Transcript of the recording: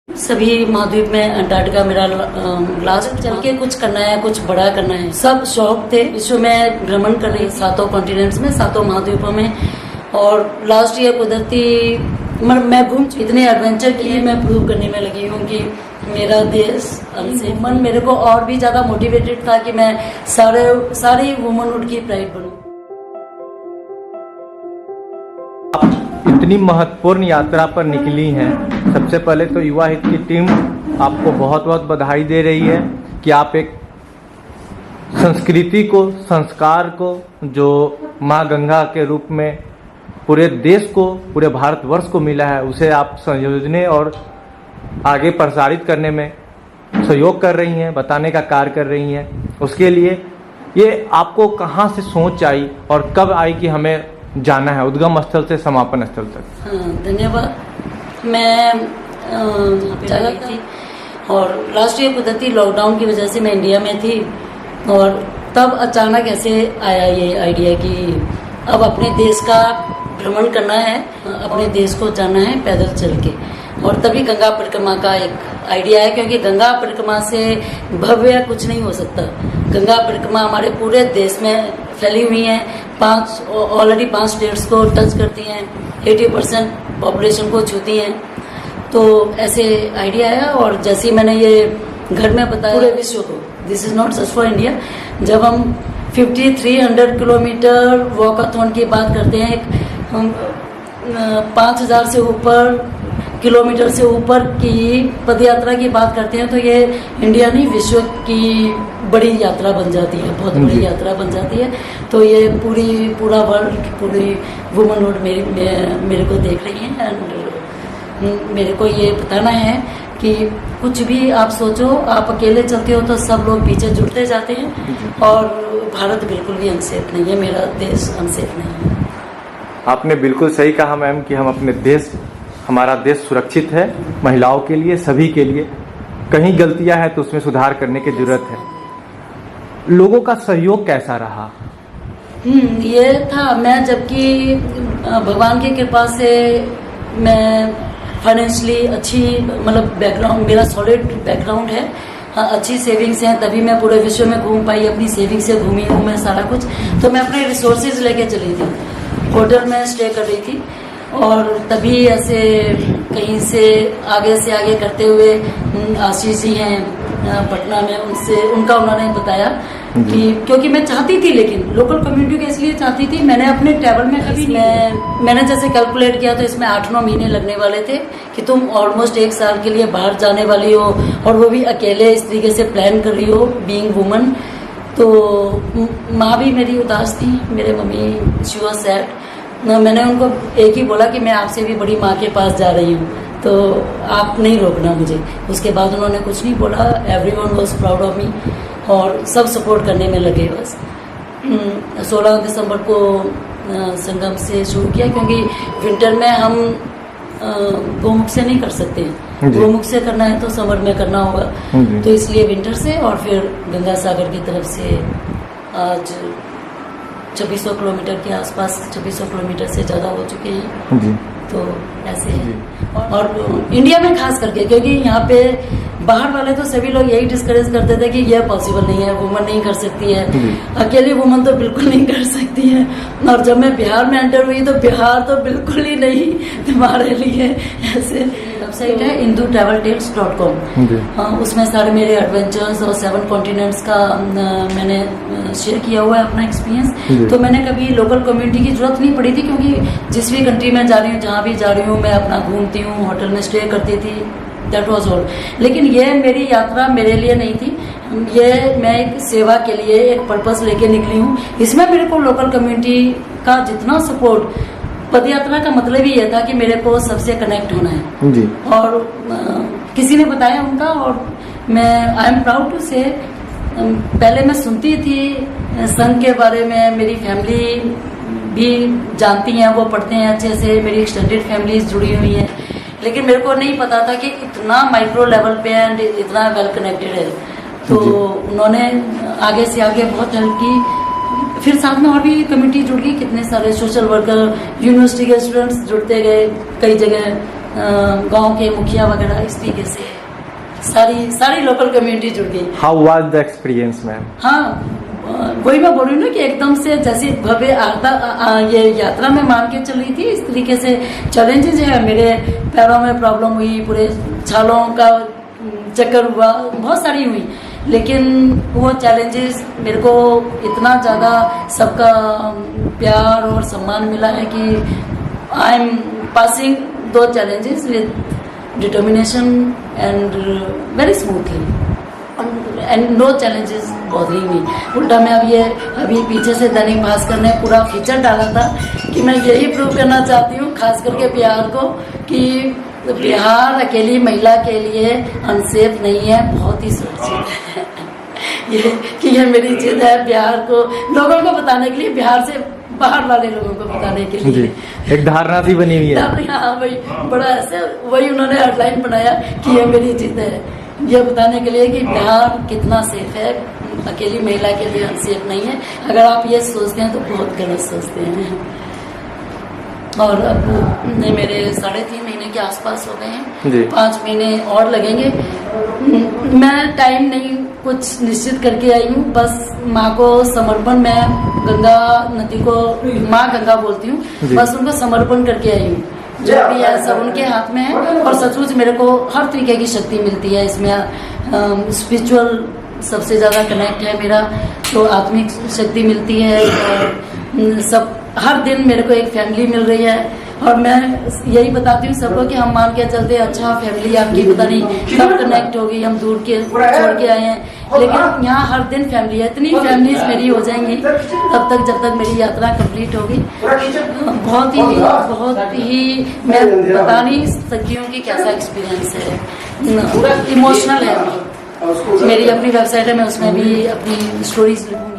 सभी महाद्वीप में अंटार्कटिका मेरा लास्ट चल के कुछ करना है, कुछ बड़ा करना है। सब शौक थे। विश्व में भ्रमण कर रही 7 कॉन्टिनेंट्स में, 7 महाद्वीपों में। और लास्ट ईयर कुदरती मैं घूम इतने एडवेंचर किए, मैं प्रूव करने में लगी हूँ कि मेरा देश अनसेफ। मन मेरे को और भी ज्यादा मोटिवेटेड था कि मैं सारी वुमनहुड की प्राइड बनूं। इतनी महत्वपूर्ण यात्रा पर निकली हैं, सबसे पहले तो युवा हित की टीम आपको बहुत बहुत बधाई दे रही है कि आप एक संस्कृति को, संस्कार को जो माँ गंगा के रूप में पूरे देश को, पूरे भारतवर्ष को मिला है, उसे आप संयोजने और आगे प्रसारित करने में सहयोग कर रही हैं, बताने का कार्य कर रही हैं। उसके लिए ये आपको कहाँ से सोच आई और कब आई कि हमें जाना है उद्गम स्थल से समापन स्थल तक? हाँ, धन्यवाद। मैं जा रही थी और लास्ट ईयर कुदरती लॉकडाउन की वजह से मैं इंडिया में थी और तब अचानक ऐसे आया ये आइडिया कि अब अपने देश का भ्रमण करना है, अपने देश को जाना है पैदल चल के। और तभी गंगा परिक्रमा का एक आइडिया है, क्योंकि गंगा परिक्रमा से भव्य कुछ नहीं हो सकता। गंगा परिक्रमा हमारे पूरे देश में फैली हुई है, ऑलरेडी 5 स्टेट्स को टच करती हैं, 80% पॉपुलेशन को छूती हैं। तो ऐसे आइडिया आया और जैसे ही मैंने ये घर में बताया पूरे विश्व को, this is not just for India. जब हम 5300 किलोमीटर वॉकाथॉन की बात करते हैं, हम 5000 से ऊपर किलोमीटर से ऊपर की पदयात्रा की बात करते हैं, तो ये इंडिया नहीं विश्व की बड़ी यात्रा बन जाती है, बहुत बड़ी यात्रा बन जाती है। तो ये पूरा वर्ल्ड, पूरी वुमनहुड मेरे को देख रही है एंड मेरे को ये बताना है कि कुछ भी आप सोचो, आप अकेले चलते हो तो सब लोग पीछे जुड़ते जाते हैं और भारत बिल्कुल भी अनसेफ नहीं है, मेरा देश अनसेफ नहीं है। आपने बिल्कुल सही कहा मैम कि हम अपने देश, हमारा देश सुरक्षित है, महिलाओं के लिए, सभी के लिए। कहीं गलतियां हैं तो उसमें सुधार करने की जरूरत है। लोगों का सहयोग कैसा रहा? ये था, मैं जबकि भगवान की कृपा से मैं फाइनेंशियली अच्छी, मतलब बैकग्राउंड मेरा सॉलिड बैकग्राउंड है, अच्छी सेविंग्स हैं, तभी मैं पूरे विश्व में घूम पाई, अपनी सेविंग से घूमी हूँ मैं सारा कुछ। तो मैं अपने रिसोर्सेज लेके चली थी, होटल में स्टे कर रही थी और तभी ऐसे कहीं से आगे करते हुए आशीष जी हैं पटना में, उन्होंने बताया कि क्योंकि मैं चाहती थी, लेकिन लोकल कम्युनिटी को इसलिए चाहती थी, मैंने अपने ट्रैवल में कभी मैंने जैसे कैलकुलेट किया तो इसमें 8-9 महीने लगने वाले थे कि तुम ऑलमोस्ट 1 साल के लिए बाहर जाने वाली हो और वो भी अकेले इस तरीके से प्लान कर रही हो बीइंग वुमन। तो माँ भी मेरी उदास थी, मेरे मम्मी शी वाज सैड। मैंने उनको एक ही बोला कि मैं आपसे भी बड़ी माँ के पास जा रही हूँ, तो आप नहीं रोकना मुझे। उसके बाद उन्होंने कुछ नहीं बोला, everyone was proud of me और सब सपोर्ट करने में लगे। बस 16 दिसंबर को संगम से शुरू किया, क्योंकि विंटर में हम गोमुख से नहीं कर सकते, गोमुख से करना है तो समर में करना होगा, तो इसलिए विंटर से और फिर गंगा सागर की तरफ से आज 2600 किलोमीटर के आसपास, 2600 किलोमीटर से ज़्यादा हो चुके हैं जी। तो ऐसे है। और इंडिया में खास करके, क्योंकि यहाँ पे बाहर वाले तो सभी लोग यही डिस्करेज करते थे कि यह पॉसिबल नहीं है, वुमन नहीं कर सकती है, अकेली वुमन तो बिल्कुल नहीं कर सकती है। और जब मैं बिहार में एंटर हुई तो बिहार तो बिल्कुल ही नहीं तुम्हारे लिए। ऐसे वेबसाइट है hindutraveltales.com, उसमें सारे मेरे एडवेंचर्स और 7 कॉन्टिनेंट्स का मैंने शेयर किया हुआ है अपना एक्सपीरियंस। तो मैंने कभी लोकल कम्युनिटी की जरूरत नहीं पड़ी थी, क्योंकि जिस भी कंट्री में जा रही हूँ, जहाँ भी जा रही हूँ, मैं अपना घूमती हूँ, होटल में स्टे करती थी, दैट वाज ऑल। लेकिन ये मेरी यात्रा मेरे लिए नहीं थी, ये मैं एक सेवा के लिए एक पर्पस लेके निकली हूँ। इसमें मेरे को लोकल कम्युनिटी का जितना सपोर्ट, पदयात्रा का मतलब ही यह था कि मेरे को सबसे कनेक्ट होना है जी। और किसी ने बताया उनका, और मैं आई एम प्राउड टू से, पहले मैं सुनती थी संघ के बारे में, मेरी फैमिली भी जानती हैं, वो पढ़ते हैं अच्छे से, मेरी एक्सटेंडेड फैमिलीज जुड़ी हुई हैं, लेकिन मेरे को नहीं पता था कि इतना माइक्रो लेवल पे एंड इतना वेल कनेक्टेड है। तो उन्होंने आगे से आगे बहुत हेल्प की। फिर साथ में और भी कम्युनिटी जुड़ गई, कितने सारे सोशल वर्कर, यूनिवर्सिटी के स्टूडेंट्स जुड़ते गए, कई जगह गांव के मुखिया वगैरह, इस तरीके से सारी लोकल कम्युनिटी जुड़ गई। How was the experience ma'am? हाँ, वही मैं बोल रही हूँ ना कि एकदम से जैसे भव्य ये यात्रा में मान के चल रही थी, इस तरीके से चैलेंजेस है। मेरे पैरों में प्रॉब्लम हुई, पूरे छालों का चक्कर हुआ, बहुत सारी हुई, लेकिन वो चैलेंजेस मेरे को इतना ज़्यादा सबका प्यार और सम्मान मिला है कि I am passing through challenges with determination and very smoothly and no challenges bothering me. उल्टा मैं अभी पीछे से दैनिक भास्कर ने पूरा फीचर डाला था कि मैं यही प्रूव करना चाहती हूँ, खास करके बिहार को, कि बिहार अकेली महिला के लिए अनसेफ नहीं है, बहुत ही सुरक्षित है। ये मेरी जिद है बिहार को, लोगों को बताने के लिए, बिहार से बाहर वाले लोगों को बताने के लिए। जी, एक धारणा सी बनी हुई है। हाँ, वही बड़ा ऐसे वही उन्होंने हेडलाइन बनाया कि ये मेरी जिद है, ये बताने के लिए कि बिहार कितना सेफ है, अकेली महिला के लिए अनसेफ नहीं है। अगर आप ये सोचते हैं तो बहुत गलत सोचते हैं। और अब मेरे 3.5 महीने के आसपास हो गए हैं, 5 महीने और लगेंगे। मैं टाइम नहीं कुछ निश्चित करके आई हूँ, बस माँ को समर्पण, मैं गंगा नदी को माँ गंगा बोलती हूँ, बस उनको समर्पण करके आई हूँ। जो भी है सब उनके हाथ में है, और सचमुच मेरे को हर तरीके की शक्ति मिलती है इसमें। स्पिरिचुअल सबसे ज़्यादा कनेक्ट है मेरा, तो आत्मिक शक्ति मिलती है, और सब हर दिन मेरे को एक फैमिली मिल रही है। और मैं यही बताती हूँ सबको कि हम मान के चलते हैं, अच्छा फैमिली आपकी पता नहीं कब कनेक्ट होगी, हम दूर के छोड़ के आए हैं, लेकिन यहाँ हर दिन फैमिली है। इतनी फैमिलीज मेरी हो जाएंगी तब तक, जब तक मेरी यात्रा कंप्लीट होगी। बहुत ही मैं बता नहीं सकती हूँ कि कैसा एक्सपीरियंस है, इमोशनल है। मेरी अपनी वेबसाइट है, मैं उसमें भी अपनी स्टोरीज लिखूंगी।